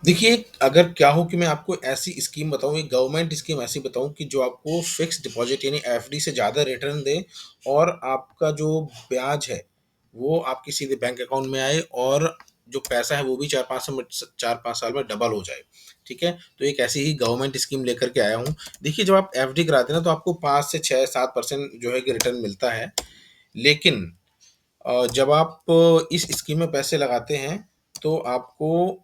देखिए, अगर क्या हो कि मैं आपको ऐसी स्कीम बताऊँ, एक गवर्नमेंट स्कीम ऐसी बताऊँ कि जो आपको फ़िक्स्ड डिपॉज़िट यानी एफडी से ज़्यादा रिटर्न दे और आपका जो ब्याज है, वो आपके सीधे बैंक अकाउंट में आए और जो पैसा है वो भी 4-5 साल में डबल हो जाए, ठीक है? तो एक ऐसी ही गवर्नमेंट स्कीम लेकर के आया हूँ। देखिए, जब आप एफडी कराते हैं ना तो आपको 5 से 6-7% जो है कि रिटर्न मिलता है। लेकिन जब आप इस स्कीम में पैसे लगाते हैं, तो आपको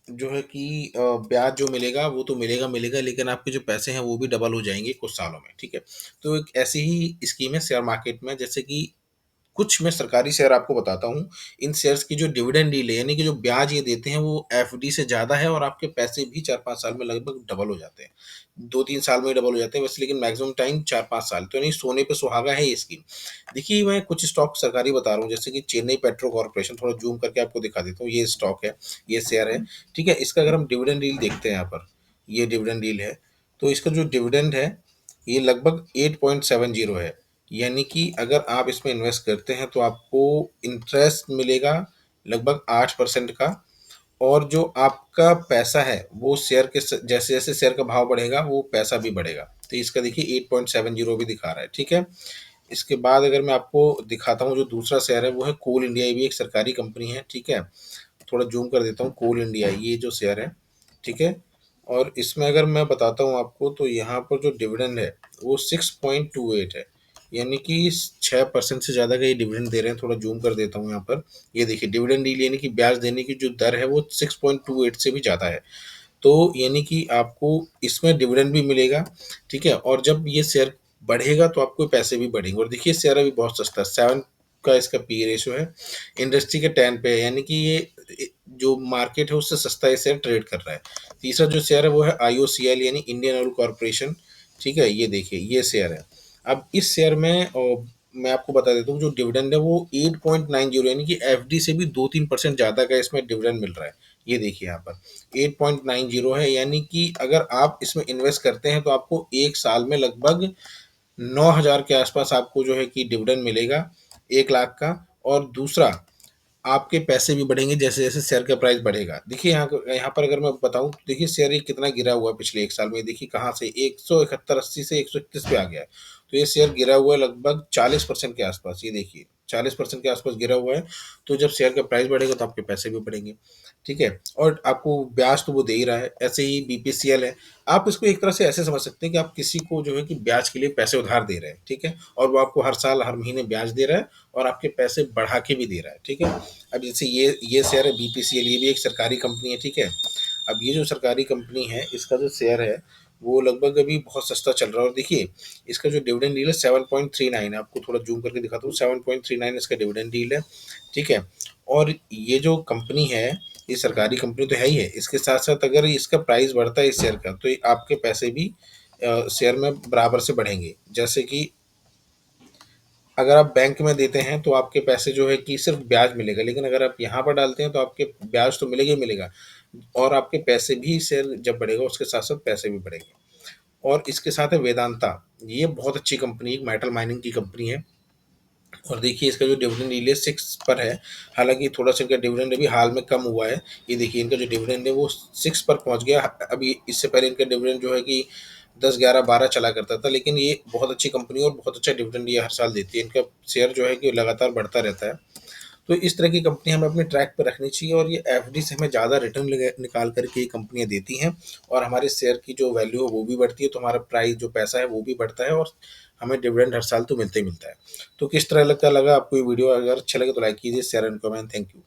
जो है कि ब्याज जो मिलेगा वो तो मिलेगा लेकिन आपके जो पैसे हैं वो भी डबल हो जाएँगे कुछ सालों में, ठीक है? तो एक ऐसी ही स्कीम है शेयर मार्केट में जैसे कि कुछ मैं सरकारी शेयर आपको बताता हूँ। इन शेयर्स की जो डिविडेंड यील्ड है यानी कि जो ब्याज ये देते हैं वो एफडी से ज़्यादा है और आपके पैसे भी 4-5 साल में लगभग डबल हो जाते हैं। 2-3 साल में ही डबल हो जाते हैं वैसे लेकिन मैक्सिमम टाइम 4-5 साल तो यानी सोने पे सुहागा है ये स्कीम। देखिए मैं कुछ स्टॉक सरकारी बता रहा हूँ जैसे कि चेन्नई पेट्रो कॉर्पोरेशन थोड़ा ज़ूम करके आपको दिखा देता हूँ। ये स्टॉक है, ये शेयर है, ठीक है? इसका अगर हम डिविडेंड यील्ड देखते हैं यहाँ पर, ये डिविडेंड यील्ड है, तो इसका जो डिविडेंड है, ये लगभग 8.70 है। यानी कि अगर आप इसमें इन्वेस्ट करते हैं तो आपको इंटरेस्ट मिलेगा लगभग 8% का और जो आपका पैसा है वो शेयर के जैसे जैसे शेयर का भाव बढ़ेगा वो पैसा भी बढ़ेगा। तो इसका देखिए 8.70 भी दिखा रहा है, ठीक है? इसके बाद अगर मैं आपको दिखाता हूँ जो दूसरा शेयर है वो है कोल इंडिया, ये भी एक सरकारी कंपनी है, ठीक है? थोड़ा जूम कर देता हूँ, कोल इंडिया ये जो शेयर है, ठीक है? और इसमें अगर मैं बताता हूँ आपको तो यहाँ पर जो डिविडेंड है वो 6.28 है, यानी कि 6% से ज़्यादा का ये डिविडेंड दे रहे हैं। थोड़ा जूम कर देता हूँ यहाँ पर, ये देखिए डिविडेंड यील्ड यानी कि ब्याज देने की जो दर है वो 6.28 से भी ज़्यादा है। तो यानी कि आपको इसमें डिविडेंड भी मिलेगा, ठीक है? और जब ये शेयर बढ़ेगा तो आपको पैसे भी बढ़ेंगे और देखिए शेयर अभी बहुत सस्ता है, 7 का इसका पी रेशियो है, इंडस्ट्री के 10 पे है, यानी कि ये जो मार्केट है उससे सस्ता ये शेयर ट्रेड कर रहा है। तीसरा जो शेयर है वो है आईओसीएल यानी इंडियन ऑयल कॉर्पोरेशन, ठीक है? ये देखिए ये शेयर है। अब इस शेयर में मैं आपको बता देता हूँ जो डिविडेंड है वो 8.90 यानी कि एफडी से भी 2-3% ज़्यादा का इसमें डिविडेंड मिल रहा है। ये देखिए यहाँ पर 8.90 है, यानी कि अगर आप इसमें इन्वेस्ट करते हैं तो आपको 1 साल में लगभग 9,000 के आसपास आपको जो है कि डिविडेंड मिलेगा, 1 लाख का। और दूसरा आपके पैसे भी बढ़ेंगे जैसे-जैसे शेयर का प्राइस बढ़ेगा। देखिए यहाँ पर अगर मैं बताऊँ तो देखिए शेयर ये कितना गिरा हुआ है पिछले 1 साल में, देखिए कहाँ से 171.80 से 131 पे आ गया है। तो ये शेयर गिरा हुआ है लगभग 40% के आसपास, ये देखिए 40% के आसपास गिरा हुआ है। तो जब शेयर का प्राइस बढ़ेगा तो आपके पैसे भी बढ़ेंगे, ठीक है? और आपको ब्याज तो वो दे ही रहा है। ऐसे ही बीपीसीएल है, आप इसको एक तरह से ऐसे समझ सकते हैं कि आप किसी को जो है कि ब्याज के लिए पैसे उधार दे रहे हैं, ठीक है? और वो आपको हर साल, हर महीने ब्याज दे रहा है और आपके पैसे बढ़ा के भी दे रहा है, ठीक है? अब जैसे ये शेयर है बीपीसीएल, ये भी एक सरकारी कंपनी है, ठीक है? अब ये जो सरकारी कंपनी है इसका जो शेयर है वो लगभग अभी बहुत सस्ता चल रहा है और देखिए इसका जो डिविडेंड यील्ड है 7.39 है। आपको थोड़ा जूम करके दिखाता हूँ, 7.39 इसका डिविडेंड यील्ड है, ठीक है? और ये जो कंपनी है ये सरकारी कंपनी तो है ही है, इसके साथ साथ अगर इसका प्राइस बढ़ता है इस शेयर का तो ये आपके पैसे भी शेयर में बराबर से बढ़ेंगे। जैसे कि अगर आप बैंक में देते हैं तो आपके पैसे जो है कि सिर्फ ब्याज मिलेगा, लेकिन अगर आप यहाँ पर डालते हैं तो आपके ब्याज तो मिलेगा ही मिलेगा और आपके पैसे भी, शेयर जब बढ़ेगा उसके साथ साथ पैसे भी बढ़ेंगे। और इसके साथ है वेदांता, ये बहुत अच्छी कंपनी है, मेटल माइनिंग की कंपनी है। और देखिए इसका जो डिविडेंड यील्ड है 6 पर है, हालांकि थोड़ा सा इनका डिविडेंड अभी हाल में कम हुआ है। ये देखिए इनका जो डिविडेंड है वो 6 पर पहुंच गया। अभी इससे पहले इनका डिविडेंड जो है कि 10, 11, 12 चला करता था, लेकिन ये बहुत अच्छी कंपनी और बहुत अच्छा डिविडेंड ये हर साल देती है। इनका शेयर जो है कि लगातार बढ़ता रहता है। तो इस तरह की कंपनी हमें अपने ट्रैक पर रखनी चाहिए और ये एफडी से हमें ज़्यादा रिटर्न निकाल करके ये कंपनियां देती हैं और हमारे शेयर की जो वैल्यू है वो भी बढ़ती है, तो हमारा प्राइस जो पैसा है वो भी बढ़ता है और हमें डिविडेंड हर साल तो मिलता ही मिलता है। तो किस तरह का लगा आपको ये वीडियो? अगर अच्छा लगे तो लाइक कीजिए, share and comment. Thank you.